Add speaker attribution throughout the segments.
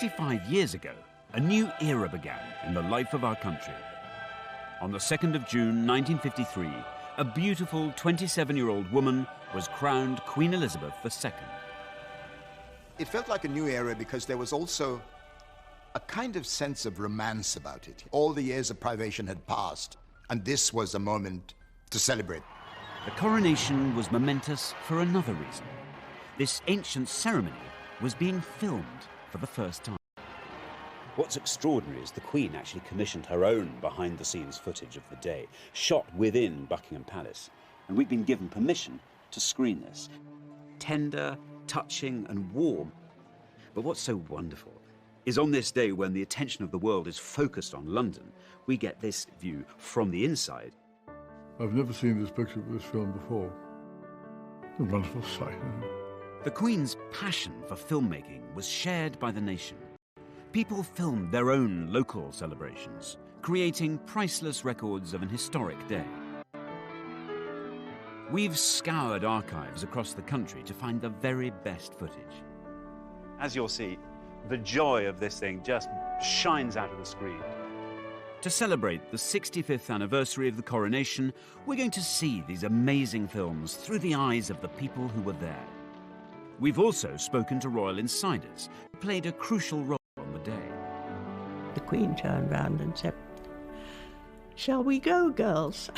Speaker 1: 55 years ago, a new era began in the life of our country. On the 2nd of June 1953, a beautiful 27-year-old woman was crowned Queen Elizabeth II.
Speaker 2: It felt like a new era because there was also a kind of sense of romance about it. All the years of privation had passed, and this was a moment to celebrate.
Speaker 1: The coronation was momentous for another reason. This ancient ceremony was being filmed for the first time.
Speaker 3: What's extraordinary is the Queen actually commissioned her own behind-the-scenes footage of the day, shot within Buckingham Palace. And we've been given permission to screen this. Tender, touching and warm. But what's so wonderful is on this day when the attention of the world is focused on London, we get this view from the inside.
Speaker 4: I've never seen this picture of this film before. A wonderful sight.
Speaker 1: The Queen's passion for filmmaking was shared by the nation. People filmed their own local celebrations, creating priceless records of an historic day. We've scoured archives across the country to find the very best footage.
Speaker 3: As you'll see, the joy of this thing just shines out of the screen.
Speaker 1: To celebrate the 65th anniversary of the coronation, we're going to see these amazing films through the eyes of the people who were there. We've also spoken to royal insiders who played a crucial role on the day.
Speaker 5: The Queen turned round and said, "Shall we go, girls?"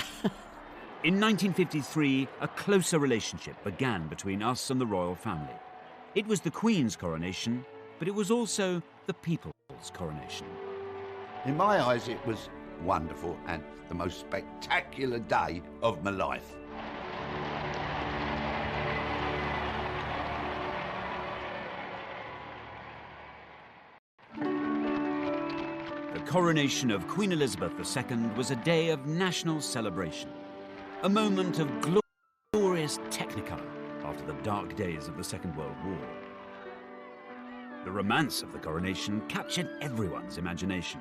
Speaker 1: In 1953, a closer relationship began between us and the royal family. It was the Queen's coronation, but it was also the people's coronation.
Speaker 6: In my eyes, it was wonderful and the most spectacular day of my life.
Speaker 1: The coronation of Queen Elizabeth II was a day of national celebration, a moment of glorious technicolor after the dark days of the Second World War. The romance of the coronation captured everyone's imagination.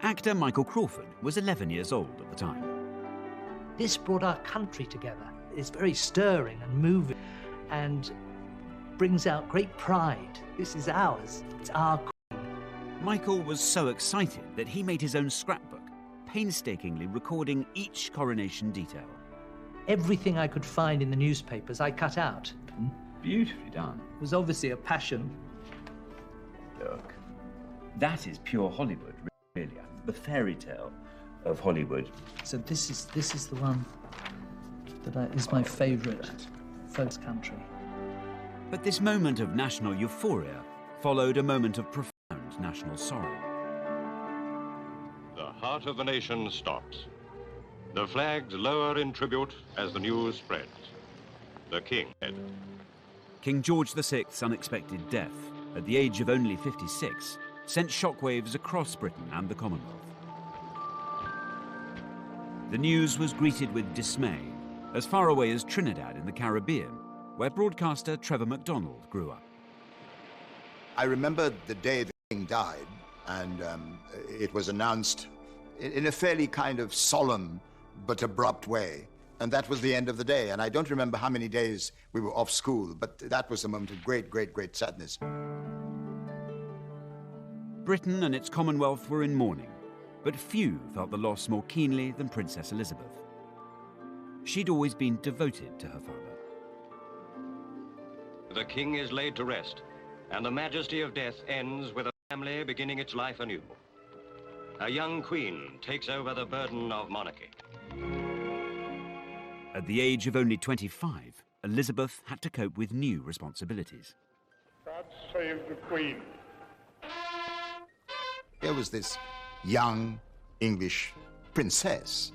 Speaker 1: Actor Michael Crawford was 11 years old at the time.
Speaker 7: This brought our country together. It's very stirring and moving and brings out great pride. This is ours. It's our Queen.
Speaker 1: Michael was so excited that he made his own scrapbook, painstakingly recording each coronation detail.
Speaker 7: Everything I could find in the newspapers, I cut out.
Speaker 1: Beautifully done.
Speaker 7: It was obviously a passion.
Speaker 1: Look, that is pure Hollywood, really. The fairy tale of Hollywood.
Speaker 7: So this is the one that is my favourite first country.
Speaker 1: But this moment of national euphoria followed a moment of profound national sorrow.
Speaker 8: The heart of the nation stops. The flags lower in tribute as the news spreads. The King dead.
Speaker 1: King George VI's unexpected death, at the age of only 56, sent shockwaves across Britain and the Commonwealth. The news was greeted with dismay, as far away as Trinidad in the Caribbean, where broadcaster Trevor MacDonald grew up.
Speaker 2: I remember the day the King died, and it was announced in a fairly kind of solemn but abrupt way. And that was the end of the day. And I don't remember how many days we were off school, but that was a moment of great, great, great sadness.
Speaker 1: Britain and its Commonwealth were in mourning, but few felt the loss more keenly than Princess Elizabeth. She'd always been devoted to her father.
Speaker 8: The King is laid to rest, and the majesty of death ends with a family beginning its life anew. A young queen takes over the burden of monarchy.
Speaker 1: At the age of only 25, Elizabeth had to cope with new responsibilities.
Speaker 4: God save the Queen.
Speaker 2: There was this young English princess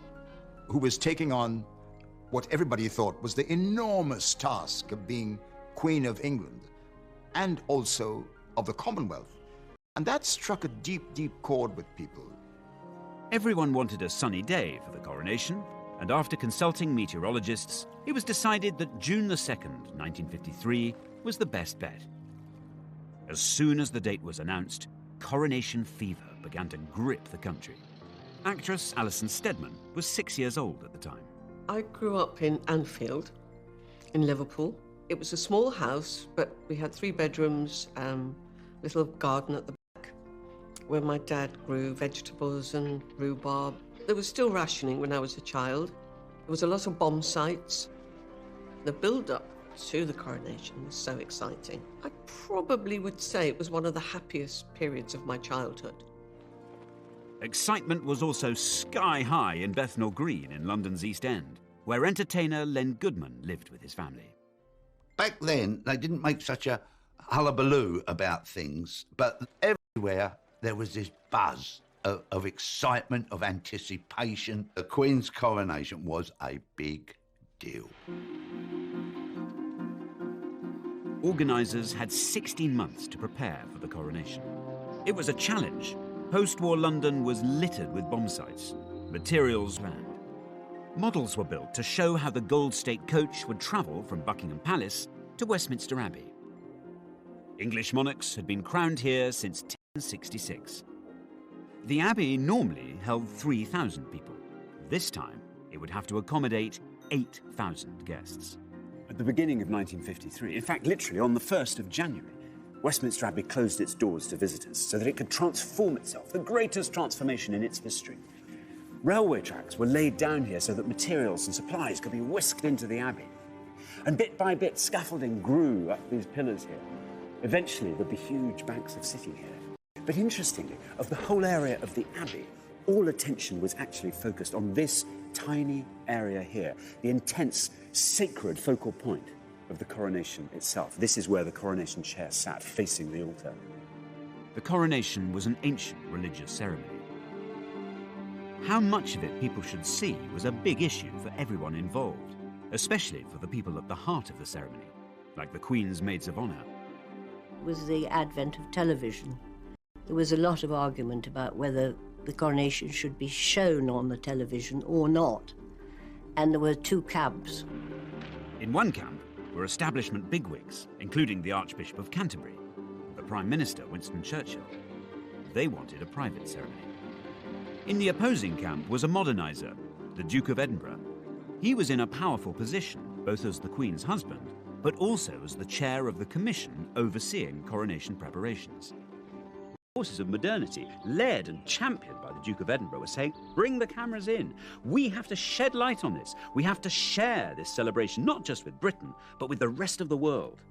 Speaker 2: who was taking on what everybody thought was the enormous task of being Queen of England and also of the Commonwealth. And that struck a deep, deep chord with people.
Speaker 1: Everyone wanted a sunny day for the coronation, and after consulting meteorologists, it was decided that June the 2nd, 1953, was the best bet. As soon as the date was announced, coronation fever began to grip the country. Actress Alison Steadman was 6 years old at the time.
Speaker 9: I grew up in Anfield, in Liverpool. It was a small house, but we had 3 bedrooms, little garden at the back where my dad grew vegetables and rhubarb. There was still rationing when I was a child. There was a lot of bomb sites. The build-up to the coronation was so exciting. I probably would say it was one of the happiest periods of my childhood.
Speaker 1: Excitement was also sky high in Bethnal Green in London's East End, where entertainer Len Goodman lived with his family.
Speaker 6: Back then, they didn't make such a hullabaloo about things, but everywhere there was this buzz of excitement, of anticipation. The Queen's coronation was a big deal.
Speaker 1: Organisers had 16 months to prepare for the coronation. It was a challenge. Post-war London was littered with bomb sites. Materials planned. Models were built to show how the Gold State coach would travel from Buckingham Palace to Westminster Abbey. English monarchs had been crowned here since 1066. The Abbey normally held 3,000 people. This time, it would have to accommodate 8,000 guests.
Speaker 3: At the beginning of 1953, in fact, literally on the 1st of January, Westminster Abbey closed its doors to visitors so that it could transform itself, the greatest transformation in its history. Railway tracks were laid down here so that materials and supplies could be whisked into the Abbey. And bit by bit, scaffolding grew up these pillars here. Eventually, there'd be huge banks of sitting here. But interestingly, of the whole area of the Abbey, all attention was actually focused on this tiny area here, the intense, sacred focal point of the coronation itself. This is where the coronation chair sat, facing the altar.
Speaker 1: The coronation was an ancient religious ceremony. How much of it people should see was a big issue for everyone involved, especially for the people at the heart of the ceremony, like the Queen's maids of honour.
Speaker 5: With the advent of television, there was a lot of argument about whether the coronation should be shown on the television or not. And there were two camps.
Speaker 1: In one camp were establishment bigwigs, including the Archbishop of Canterbury, and the Prime Minister, Winston Churchill. They wanted a private ceremony. In the opposing camp was a moderniser, the Duke of Edinburgh. He was in a powerful position, both as the Queen's husband, but also as the chair of the commission overseeing coronation preparations. Forces of modernity, led and championed by the Duke of Edinburgh, were saying, bring the cameras in. We have to shed light on this. We have to share this celebration, not just with Britain, but with the rest of the world.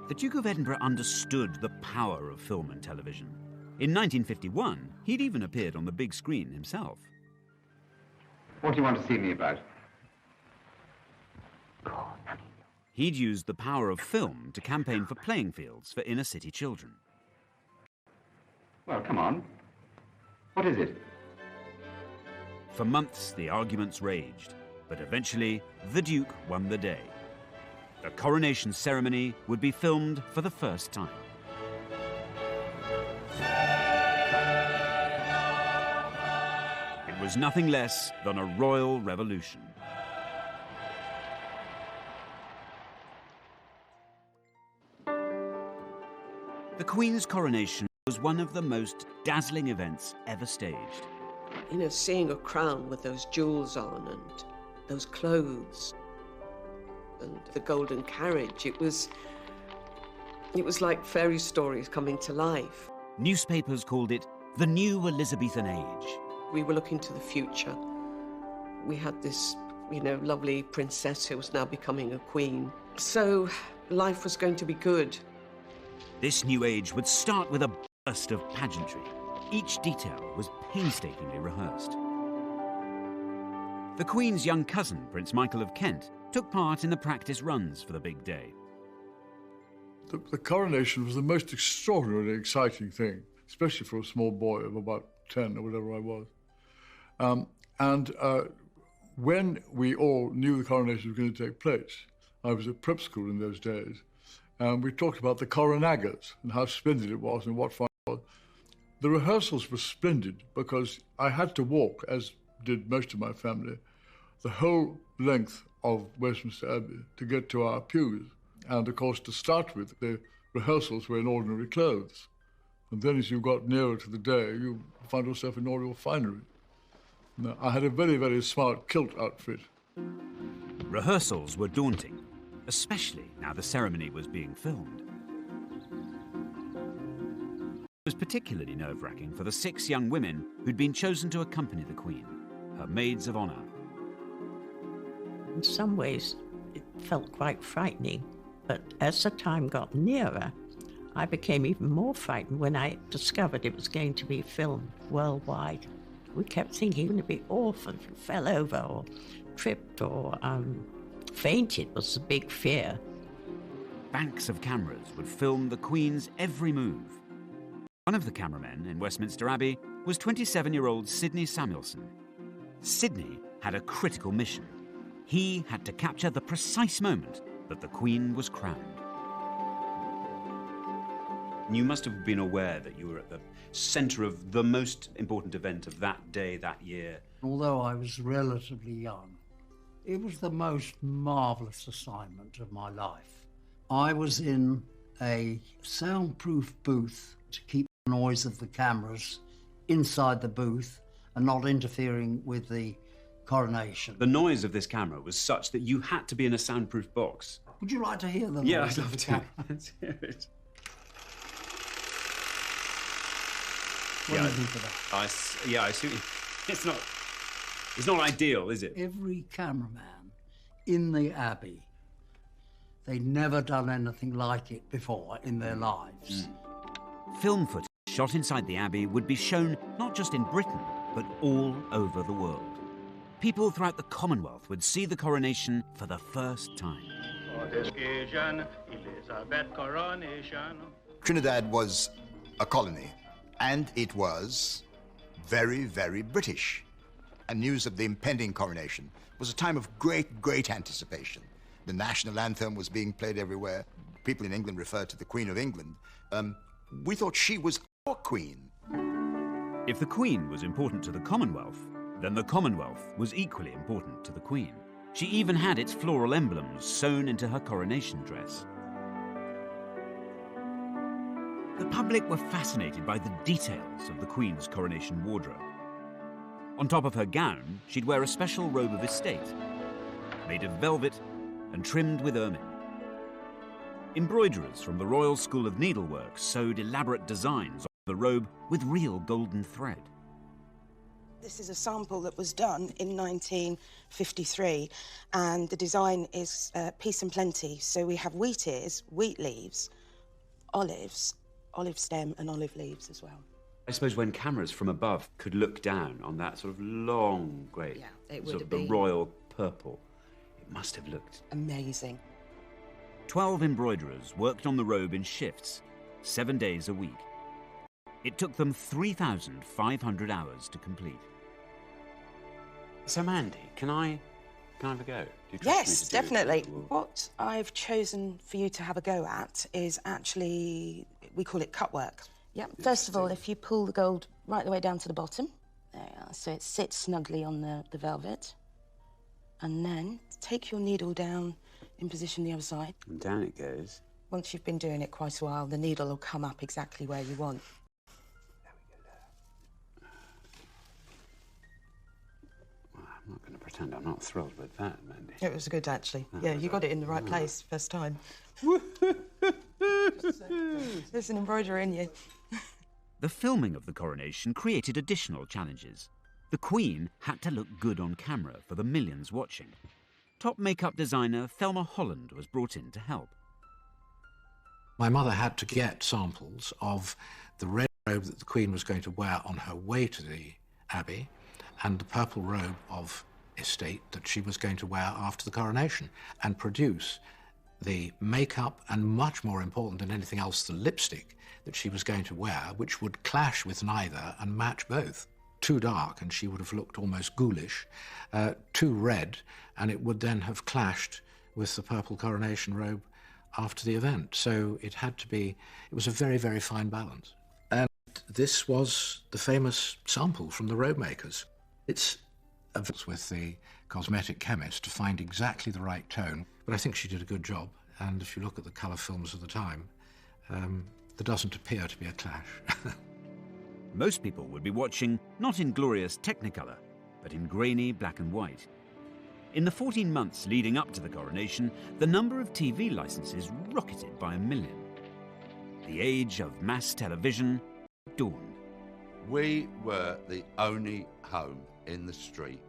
Speaker 1: The Duke of Edinburgh understood the power of film and television. In 1951, he'd even appeared on the big screen himself.
Speaker 10: What do you want to see me about?
Speaker 1: He'd used the power of film to campaign for playing fields for inner city children.
Speaker 10: Well, come on. What is it?
Speaker 1: For months, the arguments raged, but eventually, the Duke won the day. The coronation ceremony would be filmed for the first time. It was nothing less than a royal revolution. The Queen's coronation was one of the most dazzling events ever staged.
Speaker 9: You know, seeing a crown with those jewels on and those clothes and the golden carriage, it was like fairy stories coming to life.
Speaker 1: Newspapers called it the new Elizabethan age.
Speaker 9: We were looking to the future. We had this, lovely princess who was now becoming a queen. So life was going to be good.
Speaker 1: This new age would start with a burst of pageantry. Each detail was painstakingly rehearsed. The Queen's young cousin, Prince Michael of Kent, took part in the practice runs for the big day.
Speaker 4: The coronation was the most extraordinarily exciting thing, especially for a small boy of about 10 or whatever I was. When we all knew the coronation was going to take place, I was at prep school in those days, and we talked about the coronagas and how splendid it was and what fun it was. The rehearsals were splendid because I had to walk, as did most of my family, the whole length of Westminster Abbey to get to our pews. And of course, to start with, the rehearsals were in ordinary clothes. And then as you got nearer to the day, you found yourself in all your finery. Now, I had a very, very smart kilt outfit.
Speaker 1: Rehearsals were daunting, especially now the ceremony was being filmed. It was particularly nerve-wracking for the 6 young women who'd been chosen to accompany the Queen, her maids of honour.
Speaker 11: In some ways, it felt quite frightening, but as the time got nearer, I became even more frightened when I discovered it was going to be filmed worldwide. We kept thinking, wouldn't it be awful if it fell over or tripped or fainted was the big fear.
Speaker 1: Banks of cameras would film the Queen's every move. One of the cameramen in Westminster Abbey was 27-year-old Sidney Samuelson. Sidney had a critical mission. He had to capture the precise moment that the Queen was crowned.
Speaker 3: You must have been aware that you were at the centre of the most important event of that day, that year.
Speaker 12: Although I was relatively young, it was the most marvellous assignment of my life. I was in a soundproof booth to keep the noise of the cameras inside the booth and not interfering with the coronation.
Speaker 3: The noise of this camera was such that you had to be in a soundproof box.
Speaker 12: Would you like to hear the noise?
Speaker 3: Yeah, I'd
Speaker 12: of
Speaker 3: love
Speaker 12: the
Speaker 3: to.
Speaker 12: camera?
Speaker 3: Let's hear it.
Speaker 12: What do you think of that?
Speaker 3: I see. It's not ideal, is it?
Speaker 12: Every cameraman in the Abbey, they'd never done anything like it before in their lives.
Speaker 1: Film footage shot inside the Abbey would be shown not just in Britain, but all over the world. People throughout the Commonwealth would see the coronation for the first time.
Speaker 13: For this occasion, Elizabeth Coronation.
Speaker 2: Trinidad was a colony, and it was very, very British. And news of the impending coronation was a time of great, great anticipation. The national anthem was being played everywhere. People in England referred to the Queen of England. We thought she was our queen.
Speaker 1: If the Queen was important to the Commonwealth, then the Commonwealth was equally important to the Queen. She even had its floral emblems sewn into her coronation dress. The public were fascinated by the details of the Queen's coronation wardrobe. On top of her gown, she'd wear a special robe of estate, made of velvet and trimmed with ermine. Embroiderers from the Royal School of Needlework sewed elaborate designs on the robe with real golden thread.
Speaker 14: This is a sample that was done in 1953, and the design is peace and plenty. So we have wheat ears, wheat leaves, olives, olive stem and olive leaves as well.
Speaker 3: I suppose when cameras from above could look down on that sort of long, great, sort of the royal purple, it must have looked
Speaker 14: amazing.
Speaker 1: 12 embroiderers worked on the robe in shifts, 7 days a week. It took them 3,500 hours to complete.
Speaker 3: So Mandy, can I have a go? Do you trust
Speaker 14: Yes,
Speaker 3: me to do
Speaker 14: definitely.
Speaker 3: it?
Speaker 14: What I've chosen for you to have a go at is actually, we call it cut work. Yeah, first of all, if you pull the gold right the way down to the bottom, there you are, so it sits snugly on the velvet. And then take your needle down in position the other side.
Speaker 3: And down it goes.
Speaker 14: Once you've been doing it quite a while, the needle will come up exactly where you want.
Speaker 3: I'm not going to pretend I'm not thrilled with that, Mandy.
Speaker 14: It was good, actually. Yeah, you got it in the right place first time. There's an embroidery in you.
Speaker 1: The filming of the coronation created additional challenges. The Queen had to look good on camera for the millions watching. Top makeup designer Thelma Holland was brought in to help.
Speaker 15: My mother had to get samples of the red robe that the Queen was going to wear on her way to the Abbey and the purple robe of estate that she was going to wear after the coronation, and produce the makeup and, much more important than anything else, the lipstick that she was going to wear, which would clash with neither and match both. Too dark and she would have looked almost ghoulish, too red and it would then have clashed with the purple coronation robe after the event. So it had to be, it was a very, very fine balance. And this was the famous sample from the robe makers. It's with the cosmetic chemist to find exactly the right tone, but I think she did a good job. And if you look at the colour films of the time, there doesn't appear to be a clash.
Speaker 1: Most people would be watching not in glorious Technicolor, but in grainy black and white. In the 14 months leading up to the coronation, the number of TV licenses rocketed by 1 million. The age of mass television dawn.
Speaker 6: We were the only home in the street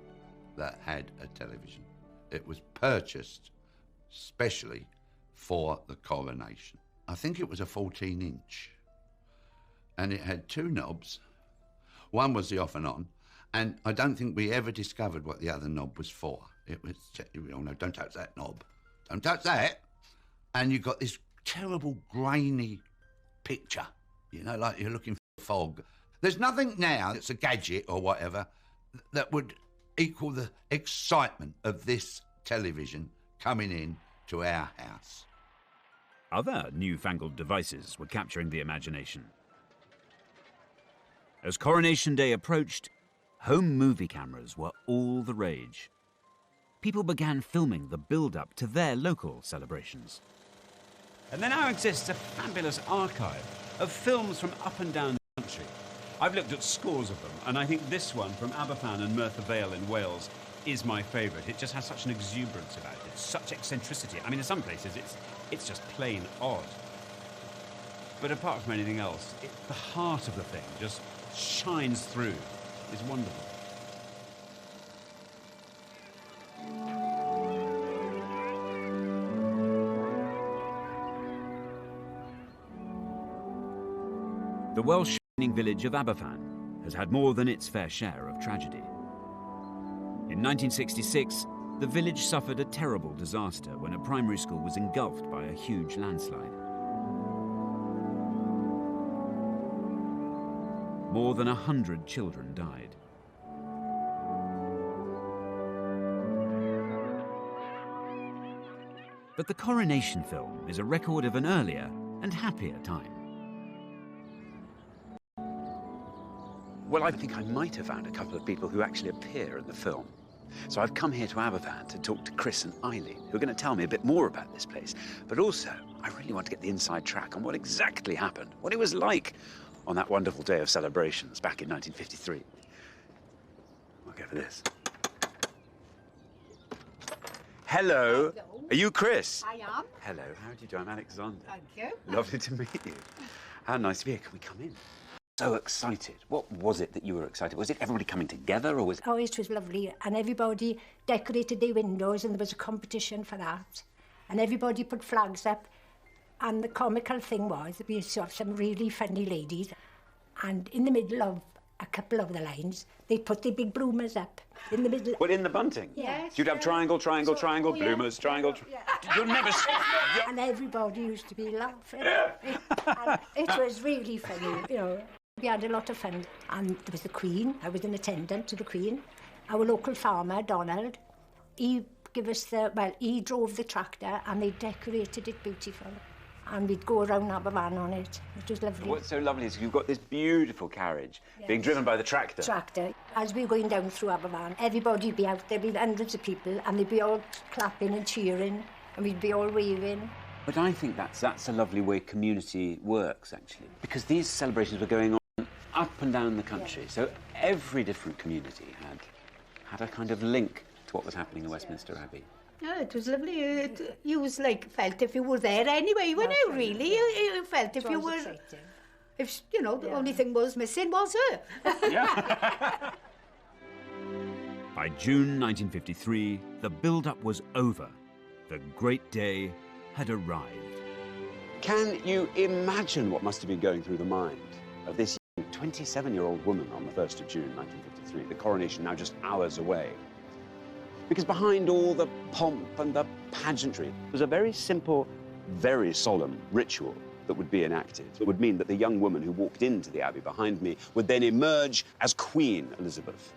Speaker 6: that had a television. It was purchased specially for the coronation. I think it was a 14-inch. And it had two knobs. One was the off and on, and I don't think we ever discovered what the other knob was for. It was, oh no, don't touch that knob. Don't touch that. And you got this terrible grainy picture, you know, like you're looking for fog. There's nothing now that's a gadget or whatever that would equal the excitement of this television coming in to our house.
Speaker 1: Other newfangled devices were capturing the imagination. As Coronation Day approached, home movie cameras were all the rage. People began filming the build-up to their local celebrations. And there now exists a fabulous archive of films from up and down the country. I've looked at scores of them, and I think this one from Aberfan and Merthyr Vale in Wales is my favourite. It just has such an exuberance about it, such eccentricity. I mean, in some places it's just plain odd. But apart from anything else, the heart of the thing just shines through. It's wonderful. The Welsh mining village of Aberfan has had more than its fair share of tragedy. In 1966, the village suffered a terrible disaster when a primary school was engulfed by a huge landslide. More than 100 children died. But the Coronation film is a record of an earlier and happier time.
Speaker 3: Well, I think I might have found a couple of people who actually appear in the film. So I've come here to Aberfan to talk to Chris and Eileen, who are going to tell me a bit more about this place. But also, I really want to get the inside track on what exactly happened, what it was like on that wonderful day of celebrations back in 1953. I'll go for this. Hello. Are you Chris?
Speaker 16: I am.
Speaker 3: Hello. How do you do? I'm Alexander.
Speaker 16: Thank you.
Speaker 3: Lovely to meet you. How nice to be here. Can we come in? So excited. What was it that you were excited? Was it everybody coming together, or was it...
Speaker 16: Oh, it was lovely. And everybody decorated their windows, and there was a competition for that. And everybody put flags up. And the comical thing was that we saw some really funny ladies. And in the middle of a couple of the lines, they put their big bloomers up. In the middle.
Speaker 3: Well, in the bunting?
Speaker 16: Yes.
Speaker 3: You'd have triangle, triangle, triangle, bloomers, triangle... You'll never...
Speaker 16: And everybody used to be laughing. And it was really funny, you know. We had a lot of fun. And there was the Queen. I was an attendant to the Queen. Our local farmer, Donald, he drove the tractor and they decorated it beautiful. And we'd go around Aberfan on it. It was lovely.
Speaker 3: What's so lovely is you've got this beautiful carriage being driven by the tractor.
Speaker 16: Tractor. As we were going down through Aberfan, everybody would be out there with hundreds of people, and they'd be all clapping and cheering, and we'd be all waving.
Speaker 3: But I think that's a lovely way community works, actually, because these celebrations were going on up and down the country. Yeah. So every different community had a kind of link to what was happening in Westminster Abbey.
Speaker 17: Yeah, it was lovely. You was like felt if you were there anyway, weren't you? Really, you felt if you were. Exciting. If you know, the only thing was missing was her.
Speaker 3: Yeah.
Speaker 1: By June 1953, the build-up was over. The great day had arrived.
Speaker 3: Can you imagine what must have been going through the mind of this 27-year-old woman on the 1st of June 1953, the coronation now just hours away? Because behind all the pomp and the pageantry was a very simple, very solemn ritual that would be enacted. It would mean that the young woman who walked into the Abbey behind me would then emerge as Queen Elizabeth,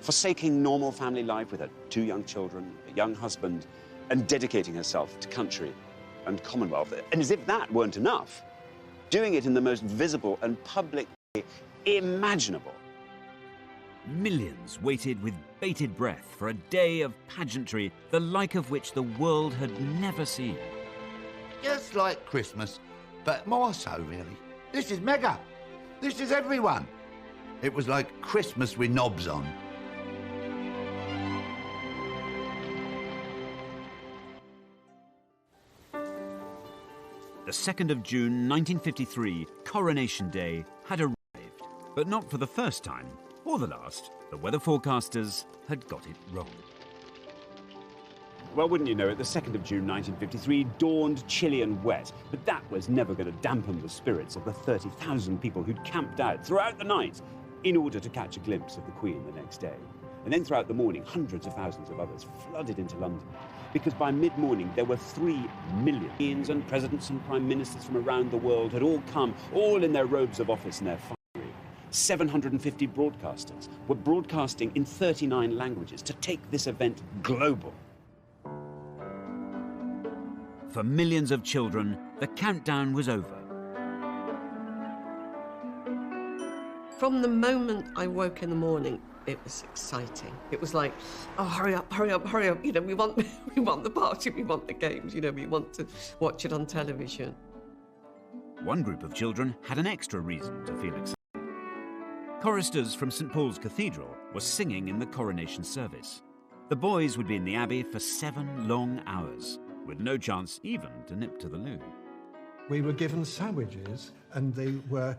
Speaker 3: forsaking normal family life with her 2 young children, a young husband, and dedicating herself to country and Commonwealth. And as if that weren't enough, doing it in the most visible and public way imaginable.
Speaker 1: Millions waited with bated breath for a day of pageantry, the like of which the world had never seen.
Speaker 6: Just like Christmas, but more so, really. This is mega. This is everyone. It was like Christmas with knobs on.
Speaker 1: The 2nd of June 1953, Coronation Day, had arrived. But not for the first time, or the last, the weather forecasters had got it wrong.
Speaker 3: Well, wouldn't you know it, the 2nd of June 1953 dawned chilly and wet, but that was never going to dampen the spirits of the 30,000 people who'd camped out throughout the night in order to catch a glimpse of the Queen the next day. And then throughout the morning, hundreds of thousands of others flooded into London, because by mid-morning there were 3 million kings and presidents and prime ministers from around the world had all come, all in their robes of office and their finery. 750 broadcasters were broadcasting in 39 languages to take this event global.
Speaker 1: For millions of children, the countdown was over.
Speaker 9: From the moment I woke in the morning, it was exciting. It was like, oh, hurry up, hurry up, hurry up. You know, we want the party, we want the games, you know, we want to watch it on television.
Speaker 1: One group of children had an extra reason to feel excited. Choristers from St. Paul's Cathedral were singing in the coronation service. The boys would be in the Abbey for 7 long hours, with no chance even to nip to the loo.
Speaker 18: We were given sandwiches, and they were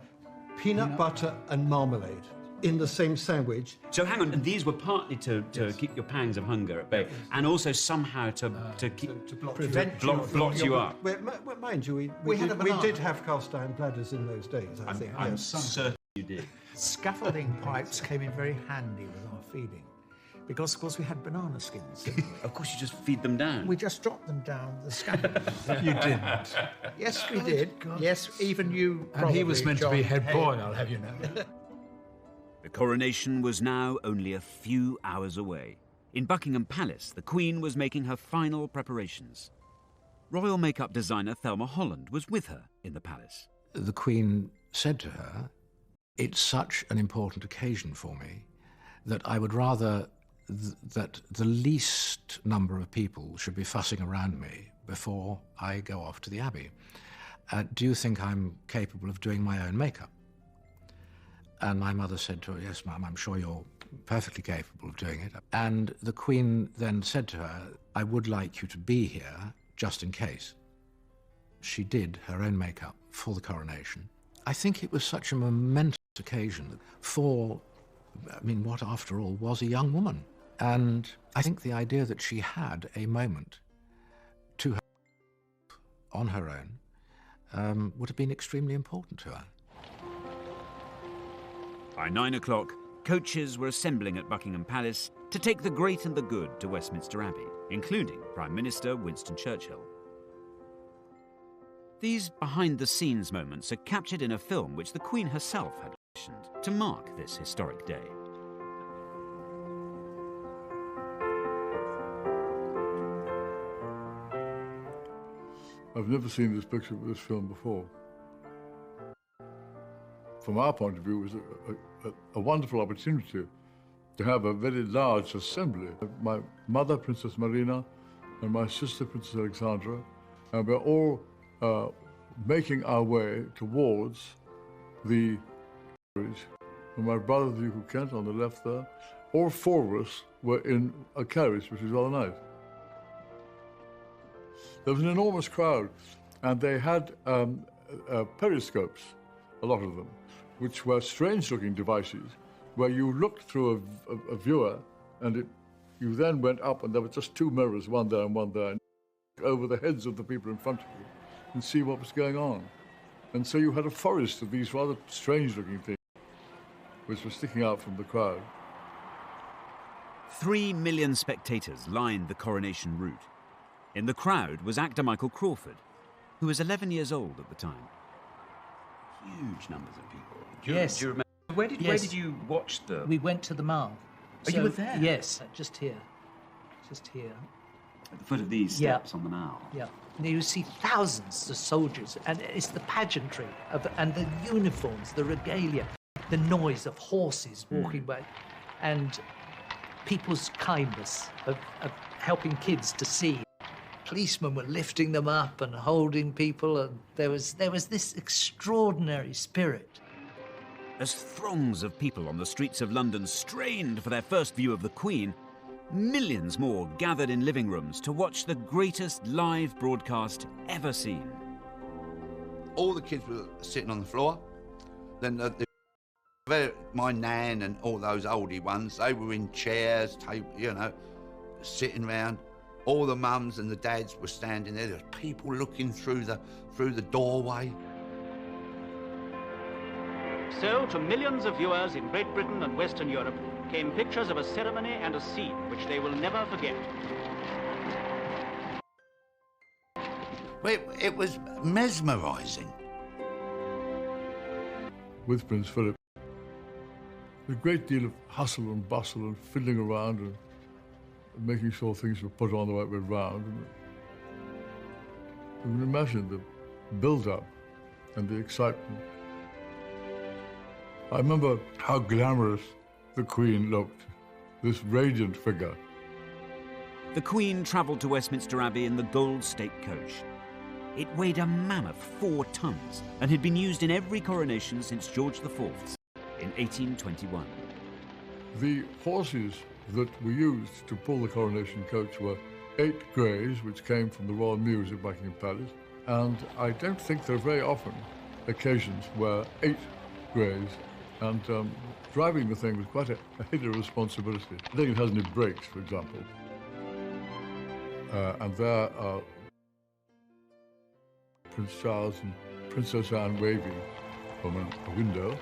Speaker 18: peanut butter and marmalade in the same sandwich.
Speaker 3: So hang on, and these were partly to keep your pangs of hunger at bay, and also somehow to blot you up.
Speaker 18: Well, mind you, we did have cast iron bladders in those days, I think.
Speaker 3: I'm certain you did.
Speaker 15: Scaffolding pipes came in very handy with our feeding, because, of course, we had banana skins.
Speaker 3: Of course, you just feed them down.
Speaker 15: We just dropped them down the scaffolding.
Speaker 18: You didn't.
Speaker 15: Yes, we did.
Speaker 18: God.
Speaker 15: Yes, even you.
Speaker 18: And he was meant to be head boy,
Speaker 15: I'll have you know.
Speaker 1: The coronation was now only a few hours away. In Buckingham Palace, the Queen was making her final preparations. Royal makeup designer Thelma Holland was with her in the palace.
Speaker 15: The Queen said to her, "It's such an important occasion for me that I would rather that the least number of people should be fussing around me before I go off to the Abbey. Do you think I'm capable of doing my own makeup?" And my mother said to her, "Yes, ma'am, I'm sure you're perfectly capable of doing it." And the Queen then said to her, "I would like you to be here just in case." She did her own makeup for the coronation. I think it was such a momentous occasion for, what after all was a young woman. And I think the idea that she had a moment to her on her own would have been extremely important to her.
Speaker 1: By 9 o'clock, coaches were assembling at Buckingham Palace to take the great and the good to Westminster Abbey, including Prime Minister Winston Churchill. These behind-the-scenes moments are captured in a film which the Queen herself had commissioned to mark this historic day.
Speaker 4: I've never seen this picture of this film before. From our point of view, it was a wonderful opportunity to have a very large assembly. My mother, Princess Marina, and my sister, Princess Alexandra, and we're all making our way towards the carriage. And my brother, the Duke of Kent, on the left there. All 4 of us were in a carriage, which was rather nice. There was an enormous crowd, and they had periscopes, a lot of them, which were strange-looking devices, where you looked through a viewer, and you then went up, and there were just 2 mirrors, one there and one there, and over the heads of the people in front of you, and see what was going on. And so you had a forest of these rather strange-looking things, which were sticking out from the crowd.
Speaker 1: 3 million spectators lined the coronation route. In the crowd was actor Michael Crawford, who was 11 years old at the time.
Speaker 3: Huge numbers of people.
Speaker 7: Yes.
Speaker 3: Do you remember? Where did you watch the...
Speaker 7: We went to the Mall.
Speaker 3: Oh, you were there?
Speaker 7: Yes, just here. Just here.
Speaker 3: At the foot of these steps on the Mall?
Speaker 7: Yeah. And you see thousands of soldiers, and it's the pageantry and the uniforms, the regalia, the noise of horses walking by, and people's kindness of helping kids to see. Policemen were lifting them up and holding people, and there was this extraordinary spirit.
Speaker 1: As throngs of people on the streets of London strained for their first view of the Queen, millions more gathered in living rooms to watch the greatest live broadcast ever seen.
Speaker 6: All the kids were sitting on the floor. Then My nan and all those oldie ones, they were in chairs, you know, sitting round. All the mums and the dads were standing there. There was people looking through the doorway.
Speaker 19: So, to millions of viewers in Great Britain and Western Europe came pictures of a ceremony and a scene which they will never forget.
Speaker 6: It was mesmerising.
Speaker 4: With Prince Philip, a great deal of hustle and bustle and fiddling around and making sure things were put on the right way round. You can imagine the build-up and the excitement. I remember how glamorous the Queen looked, this radiant figure.
Speaker 1: The Queen travelled to Westminster Abbey in the Gold State Coach. It weighed a mammoth 4 tons and had been used in every coronation since George IV's in 1821.
Speaker 4: The horses that were used to pull the coronation coach were 8 greys, which came from the Royal Mews at Buckingham Palace, and I don't think there are very often occasions where 8 greys, and driving the thing was quite a heavy responsibility. I think it has any brakes, for example. And there are Prince Charles and Princess Anne waving from a window.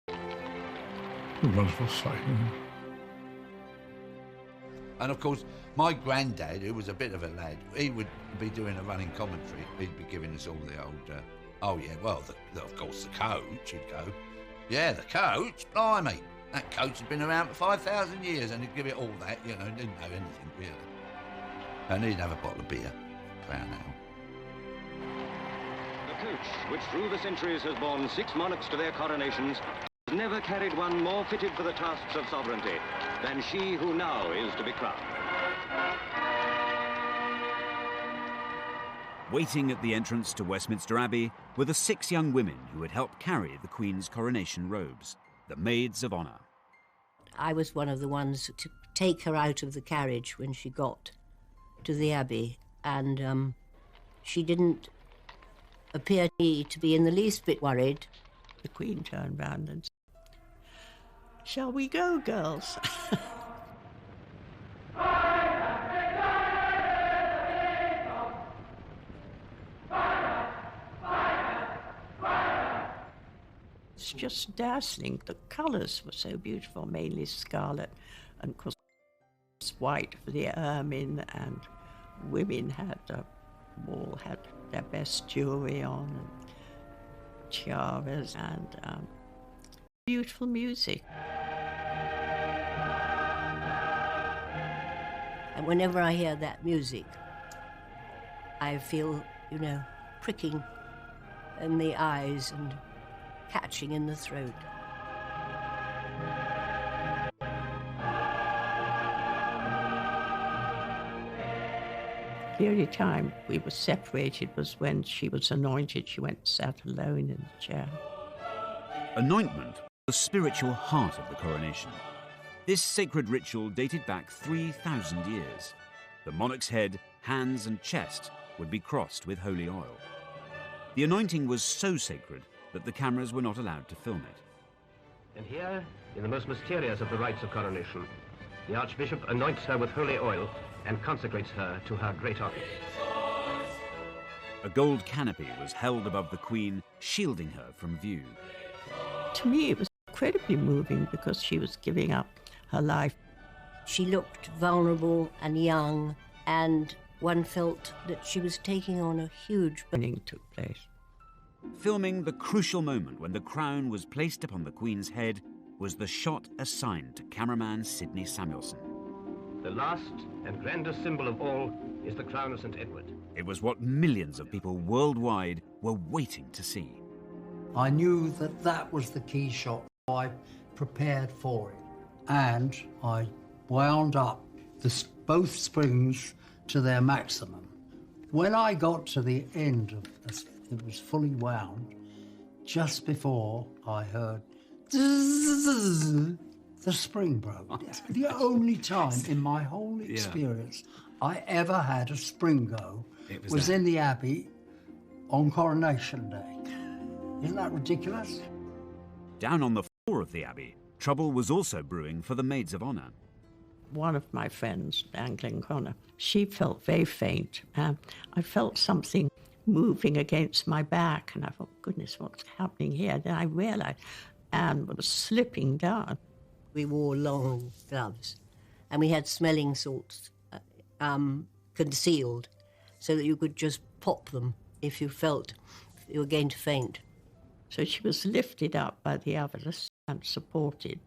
Speaker 4: A wonderful sight.
Speaker 6: And of course, my granddad, who was a bit of a lad, he would be doing a running commentary. He'd be giving us all the old, oh yeah, well, of course, the coach would go. Yeah, the coach, blimey. That coach had been around for 5,000 years, and he'd give it all that, you know, didn't know anything, really. And he'd have a bottle of beer, Crown Ale.
Speaker 8: The coach, which through the centuries has borne 6 monarchs to their coronations, has never carried one more fitted for the tasks of sovereignty than she who now is to be crowned.
Speaker 1: Waiting at the entrance to Westminster Abbey were the 6 young women who had helped carry the Queen's coronation robes, the Maids of Honour.
Speaker 5: I was one of the ones to take her out of the carriage when she got to the Abbey, and she didn't appear to be in the least bit worried.
Speaker 11: The Queen turned round and said, "Shall we go, girls?" It's just dazzling. The colours were so beautiful, mainly scarlet, and of course white for the ermine, and women had all had their best jewellery on, and tiaras, and beautiful music.
Speaker 5: And whenever I hear that music, I feel, you know, pricking in the eyes and catching in the throat.
Speaker 11: The only time we were separated was when she was anointed. She went and sat alone in the chair.
Speaker 1: Anointment was the spiritual heart of the coronation. This sacred ritual dated back 3,000 years. The monarch's head, hands and chest would be crossed with holy oil. The anointing was so sacred that the cameras were not allowed to film it.
Speaker 20: And here, in the most mysterious of the rites of coronation, the Archbishop anoints her with holy oil and consecrates her to her great office.
Speaker 1: A gold canopy was held above the Queen, shielding her from view.
Speaker 11: To me, it was incredibly moving because she was giving up her life.
Speaker 5: She looked vulnerable and young, and one felt that she was taking on a huge
Speaker 11: burning took place.
Speaker 1: Filming the crucial moment when the crown was placed upon the Queen's head was the shot assigned to cameraman Sidney Samuelson.
Speaker 20: The last and grandest symbol of all is the crown of St. Edward.
Speaker 1: It was what millions of people worldwide were waiting to see.
Speaker 12: I knew that that was the key shot. I prepared for it, and I wound up both springs to their maximum. When I got to the end of this, it was fully wound, just before I heard the spring broke. The only time in my whole experience I ever had a spring go was in the Abbey on Coronation Day. Isn't that ridiculous?
Speaker 1: Down on the floor of the Abbey, trouble was also brewing for the Maids of Honour.
Speaker 11: One of my friends, Anne Connor, she felt very faint. I felt something moving against my back, and I thought, goodness, what's happening here? Then I realised Anne was slipping down.
Speaker 5: We wore long gloves, and we had smelling salts concealed so that you could just pop them if you felt you were going to faint.
Speaker 11: So she was lifted up by the others and supported.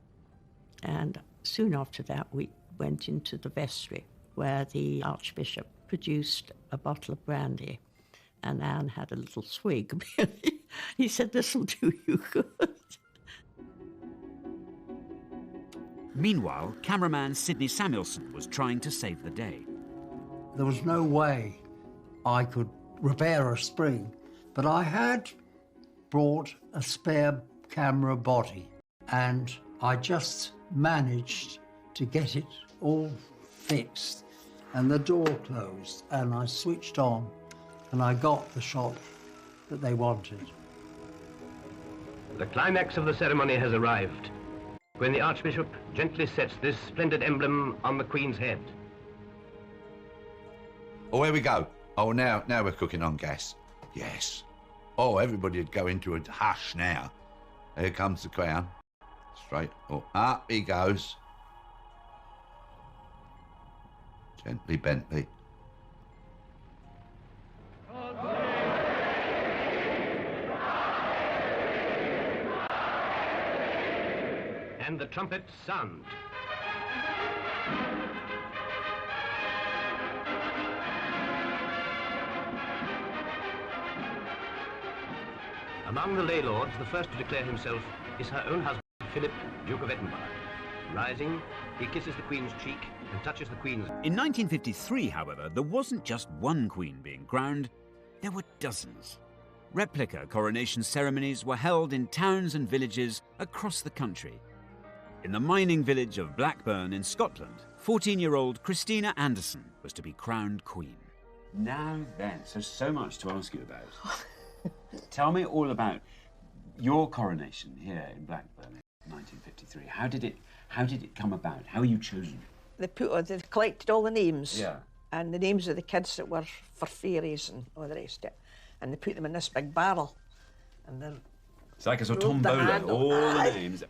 Speaker 11: And soon after that, we went into the vestry where the Archbishop produced a bottle of brandy, and Anne had a little swig. He said, "This'll do you good."
Speaker 1: Meanwhile, cameraman Sidney Samuelson was trying to save the day.
Speaker 12: There was no way I could repair a spring, but I had brought a spare camera body, and I just managed to get it all fixed, and the door closed, and I switched on, and I got the shot that they wanted.
Speaker 20: The climax of the ceremony has arrived, when the Archbishop gently sets this splendid emblem on the Queen's head.
Speaker 6: Oh, here we go. Oh, now we're cooking on gas. Yes. Oh, everybody'd go into a hush now. Here comes the crown. Straight. Oh, up he goes. Gently, Bentley.
Speaker 20: And the trumpets sound. Among the lay lords, the first to declare himself is her own husband, Philip, Duke of Edinburgh. Rising, he kisses the Queen's cheek and touches the Queen's...
Speaker 1: In 1953, however, there wasn't just one Queen being crowned, there were dozens. Replica coronation ceremonies were held in towns and villages across the country. In the mining village of Blackburn in Scotland, 14-year-old Christina Anderson was to be crowned Queen.
Speaker 3: Now then, so much to ask you about. Tell me all about your coronation here in Blackburn in 1953. How did it come about? How were you chosen?
Speaker 21: They collected all the names.
Speaker 3: Yeah.
Speaker 21: And the names of the kids that were for fairies and all the rest of it. And they put them in this big barrel. And then...
Speaker 3: It's like a sort of tombola, all the names.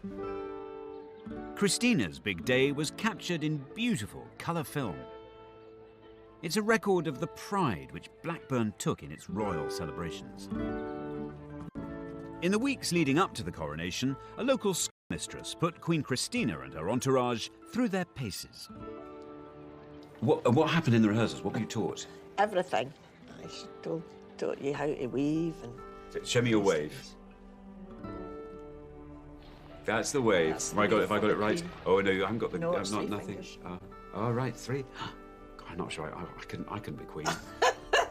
Speaker 1: Christina's big day was captured in beautiful colour film. It's a record of the pride which Blackburn took in its royal celebrations. In the weeks leading up to the coronation, a local schoolmistress put Queen Christina and her entourage through their paces.
Speaker 3: What happened in the rehearsals? What were you taught?
Speaker 21: Everything. I taught you how to wave and...
Speaker 3: Show me your wave. That's the wave. Have I got it right? Oh no, I haven't got the.
Speaker 21: No,
Speaker 3: I'm not nothing. Oh right, three. God, I'm not sure. I couldn't be Queen.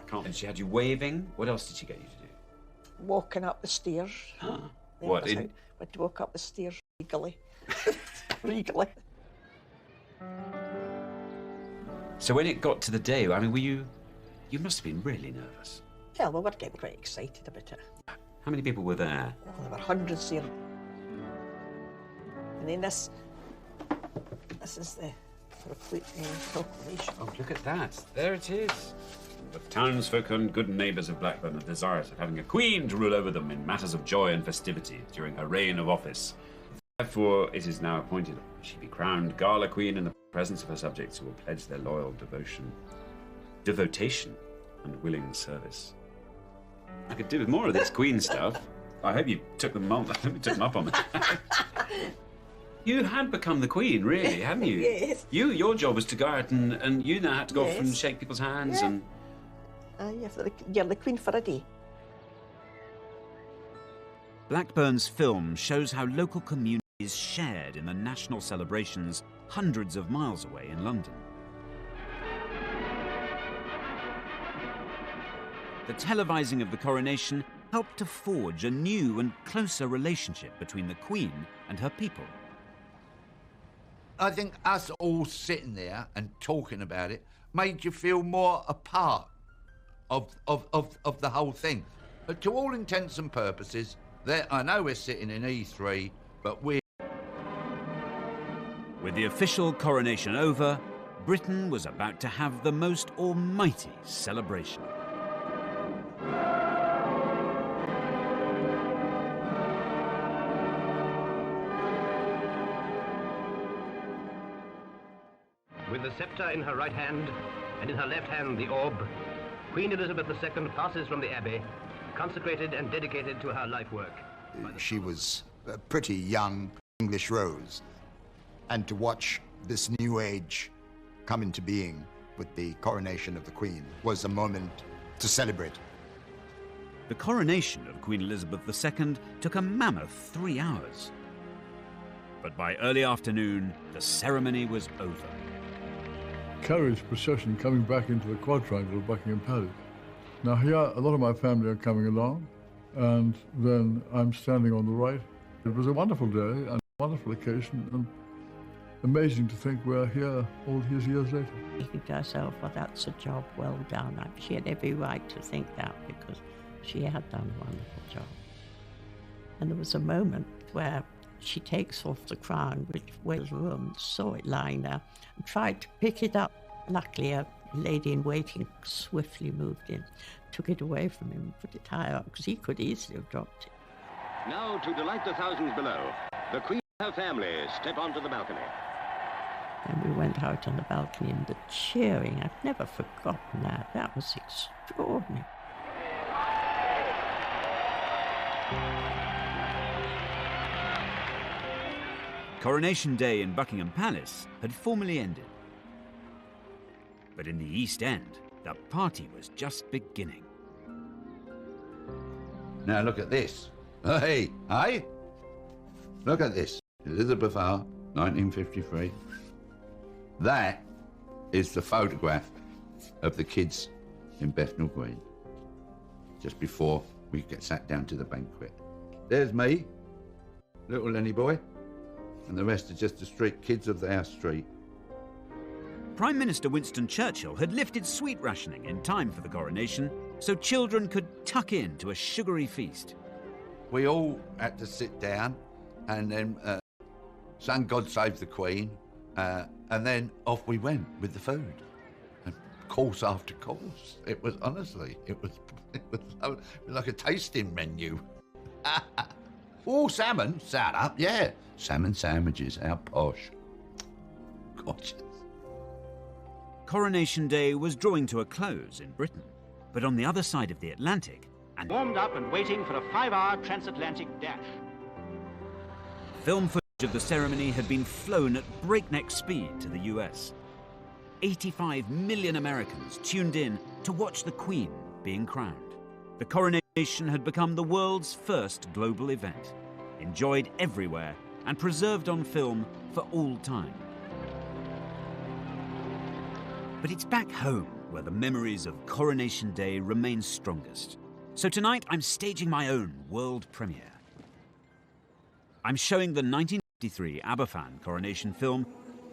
Speaker 3: Can't. And she had you waving. What else did she get you to do?
Speaker 21: Walking up the stairs.
Speaker 3: What?
Speaker 21: Had to walk up the stairs regally. Regally.
Speaker 3: So when it got to the day, I mean, were you? You must have been really nervous.
Speaker 21: Yeah, well, we're getting quite excited about it.
Speaker 3: How many people were there?
Speaker 21: Well, there were hundreds here. And then this is the proclamation.
Speaker 3: Oh, look at that. There it is. The townsfolk and good neighbours of Blackburn are desirous of having a queen to rule over them in matters of joy and festivity during her reign of office. Therefore, it is now appointed she be crowned Gala Queen in the presence of her subjects who will pledge their loyal devotation and willing service. I could do with more of this Queen stuff. I hope you took them up on it. You had become the Queen, really, hadn't you?
Speaker 21: Yes.
Speaker 3: Your job was to go out and you now had to go off and
Speaker 21: Yes.
Speaker 3: shake people's hands
Speaker 21: Yeah.
Speaker 3: and...
Speaker 21: You're the Queen for a day.
Speaker 1: Blackburn's film shows how local communities shared in the national celebrations hundreds of miles away in London. The televising of the coronation helped to forge a new and closer relationship between the Queen and her people.
Speaker 6: I think us all sitting there and talking about it made you feel more a part of the whole thing. But to all intents and purposes, I know we're sitting in E3, but we're
Speaker 1: With the official coronation over, Britain was about to have the most almighty celebration.
Speaker 20: With the sceptre in her right hand and in her left hand the orb, Queen Elizabeth II passes from the Abbey, consecrated and dedicated to her life work.
Speaker 2: She was a pretty young English rose, and to watch this new age come into being with the coronation of the Queen was a moment to celebrate.
Speaker 1: The coronation of Queen Elizabeth II took a mammoth 3 hours. But by early afternoon, the ceremony was over.
Speaker 4: Carriage procession coming back into the quadrangle of Buckingham Palace. Now here, a lot of my family are coming along, and then I'm standing on the right. It was a wonderful day and a wonderful occasion, and amazing to think we're here all these years later.
Speaker 11: You think to herself, well, that's a job well done. She had every right to think that because she had done a wonderful job. And there was a moment where she takes off the crown, which was room, saw it lying there, and tried to pick it up. Luckily, a lady in waiting swiftly moved in, took it away from him, put it higher up, because he could easily have dropped it.
Speaker 8: Now, to delight the thousands below, the Queen and her family step onto the balcony.
Speaker 11: And we went out on the balcony, and the cheering, I've never forgotten that. That was extraordinary.
Speaker 1: Coronation Day in Buckingham Palace had formally ended. But in the East End, the party was just beginning.
Speaker 6: Now look at this. Hey, hey? Look at this. Elizabeth R, 1953. That is the photograph of the kids in Bethnal Green, just before we get sat down to the banquet. There's me, little Lenny boy, and the rest are just the street kids of our street.
Speaker 1: Prime Minister Winston Churchill had lifted sweet rationing in time for the coronation, so children could tuck in to a sugary feast.
Speaker 6: We all had to sit down and then sang God Save the Queen, and then off we went with the food. And course after course. It was, honestly, it was like a tasting menu. Oh, salmon, sat up, yeah. Salmon sandwiches, how posh. Gorgeous.
Speaker 1: Coronation Day was drawing to a close in Britain, but on the other side of the Atlantic, and
Speaker 19: warmed up and waiting for a 5-hour transatlantic dash.
Speaker 1: Film footage of the ceremony had been flown at breakneck speed to the US. 85 million Americans tuned in to watch the Queen being crowned. The coronation had become the world's first global event, enjoyed everywhere and preserved on film for all time. But it's back home where the memories of Coronation Day remain strongest. So tonight I'm staging my own world premiere. I'm showing the 1953 Aberfan coronation film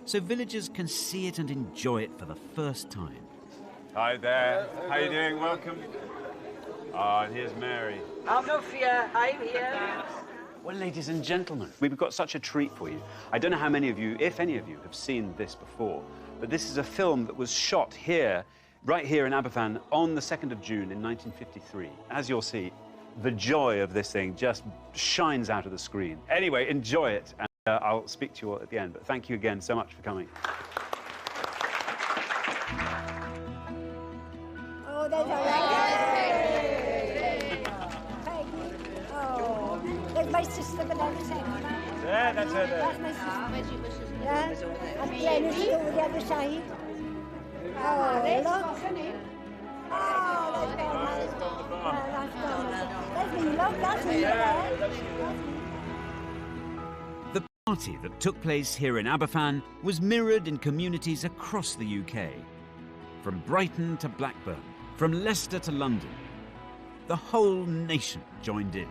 Speaker 1: so villagers can see it and enjoy it for the first time.
Speaker 10: Hi there. How you doing? Welcome. Ah, and here's Mary.
Speaker 21: I'm not here. I'm here.
Speaker 3: Well, ladies and gentlemen, we've got such a treat for you. I don't know how many of you, if any of you, have seen this before, but this is a film that was shot here, right here in Aberfan, on the 2nd of June in 1953. As you'll see, the joy of this thing just shines out of the screen. Anyway, enjoy it, and I'll speak to you all at the end, but thank you again so much for coming.
Speaker 16: Oh, there's there's my sister, but I'm second.
Speaker 10: Yeah, that's her there.
Speaker 16: That's my sister. Yeah, and Glenn is over the other side. Oh, look.
Speaker 1: The party that took place here in Aberfan was mirrored in communities across the UK. From Brighton to Blackburn, from Leicester to London, the whole nation joined in.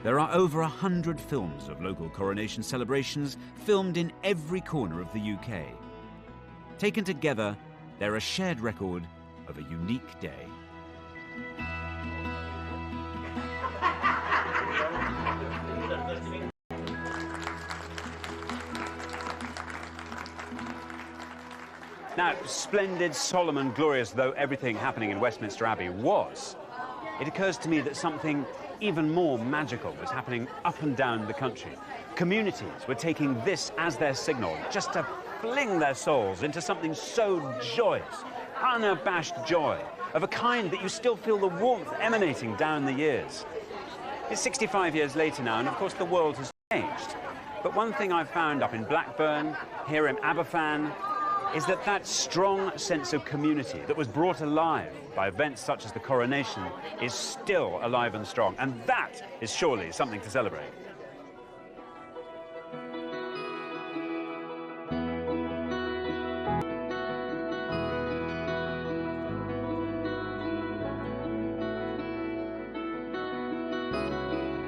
Speaker 1: There are over 100 films of local coronation celebrations filmed in every corner of the UK. Taken together, they're a shared record of a unique day.
Speaker 3: Now, splendid, solemn and glorious though everything happening in Westminster Abbey was, it occurs to me that something even more magical was happening up and down the country. Communities were taking this as their signal, just to fling their souls into something so joyous, unabashed joy, of a kind that you still feel the warmth emanating down the years. It's 65 years later now, and of course the world has changed. But one thing I've found up in Blackburn, here in Aberfan, is that that strong sense of community that was brought alive by events such as the Coronation is still alive and strong, and that is surely something to celebrate.